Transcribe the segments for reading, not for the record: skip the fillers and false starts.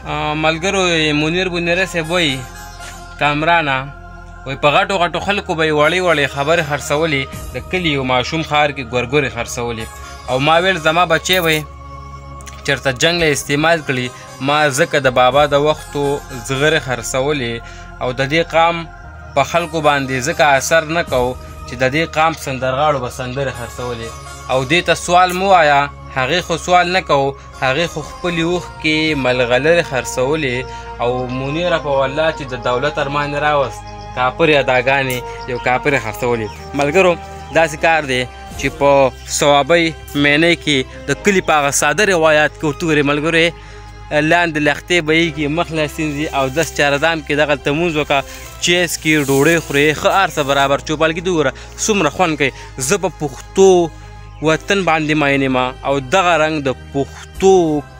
ملګرو منیر بنیره صاحب وایي کامرانه وایي په غټو غټو خلکو به یې وړې وړې خبرې خرڅولې د کلي یو ماشوم ښار کې ګورګورې خرڅولې او ما ویل زما بچی وایي چېرته جنګ له استعمال کړي ما ځکه د بابا د وختو زغرې خرڅولې او د دې قام په خلکو باندې ځکه اثر نه کو چې د دې قام سندرغاړو به سندرې خرڅولې او دې ته سوال مو وایه هغې خو سوال نه کوو هغې خو خپلې اوښکې ملغلرې خرڅولې او منیره په والله چې د دولت ارمان یې راوست کاپرې اداګانې یو کاپرې خرڅولې ملګرو داسې کار دی چې په ثوابۍ مینۍ کې د کلي په هغه ساده روایات کې ورته وګورې ملګرو لاندې لښتې بهیږي مخ له سینځي او دس چاردام کې دغلته لمونځ وکړه چیس کې ډوډۍ خورې ښه هر څه برابر چوپالګي دې وګوره څومره خوند کوي زه په پښتو وطن باندې ماینې ما او دغه رنګ د پښتو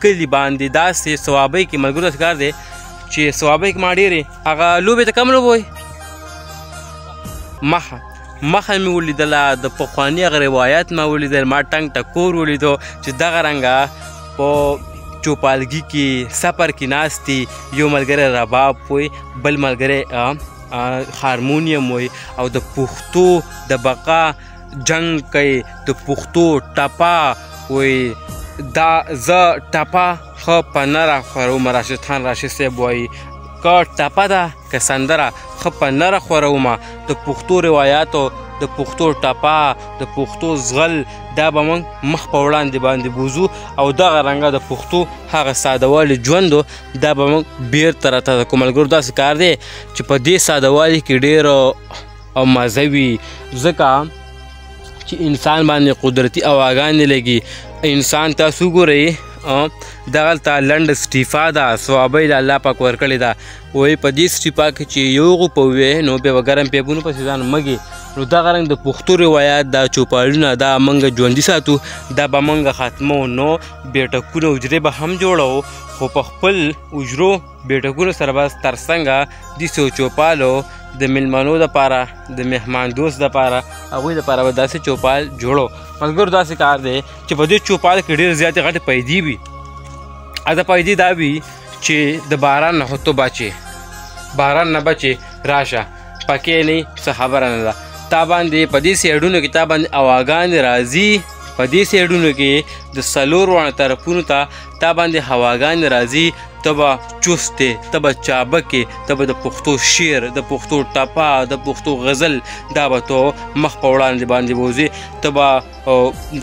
کلي باندې داسې ثوابۍ کې ملګرو داسې کار دی چې ثوابۍ کې ما ډېرې هغه لوبې ته کوم لوبه وایي مخه مې ولیدله د پخواني هغه روایت ما ولیدل ما ټنګ ټکور ولیدو چې دغه رنګه په چوپالګي کې سفر کې ناست دي یو ملګری رباب وایي بل ملګری هارمونیم وایي او د پښتو د بقا جنگ کوي د پښتو ټپه وایي دا زه ټپه ښه په نه راخوروم راشد خان راشد صاحب وایي که ټپه ده که سندره ښه په نه راخورومه د پښتو روایاتو د پښتو ټپه د پښتو زغل دا به موږ مخ په وړاندې باندې بوځو او دغه رنګه د پښتو هغه سادهوالي ژوند دا به موږ بیرته راته کوو ملګرو داسې کار دی چې په دې سادهوالي کې ډېر مزه وي ځکه چې انسان باندې قدرتي اواګانې لګي انسان تاسو ګورئ دغلته لنډ سټیفا ده ثوابۍ د الله پاک ورکړې ده وایي په دې سټیفا کې چې یو غوپه ووې نو بیا به ګرم پیپونو پسې ځان مږي نو دغه رنګ د پښتو روایات دا چوپالونه دا موږ ژوندي ساتو دا به موږ ختمو نو بیټکونه حجرې به هم جوړو خو په خپل حجرو بیټکونو سره به ترڅنګه داسې چوپالو د میلمنو دپاره د مهمان دوست دپاره هغوی دپاره به داسې چوپال جوړو ملګرو داسې کار دی چې په دې چوپال کې ډېرې زیاتې غټې پیدې وي دا پیدې دا وي چې د باران نه خو ته بچې باران نه بچې راشه پکې نه څه خبره نه ده تا باندې په دې سایډونو کې تا باندې هواګانې راځي په دې سایډونو کې د څلور واړه طرفونو ته تا باندې هواګانې راځي ته به چست دی ته به چابکې ته به د پښتو شعر د پښتو ټپه د پښتو غزل دا به تو مخ په وړاندې باندې بوځې ته به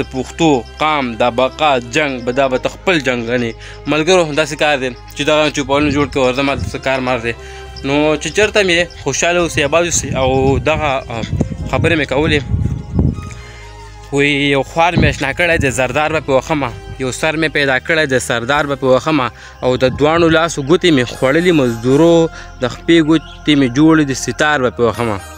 د پښتو قام د بقا جنګ به دا به ته خپل جنګ ګڼې ملګرو داسې کار دی چې دغه چوپالونه جوړ کړي ورځه ما داسې کار مار دی نو چې چېرته مې خوشحاله اوسئ اباد اوسئ او دغه خبرې مې کولې وایي یو خوار مې اشنا کړی دی زردار به پې وخمه یو سر مې پیدا کړی دی سردار به پې وخمه او د دواړو لاسو ګوتې مې خوړلي مزدورو د خپې ګوتې مې جوړې د ستار به پې وخمه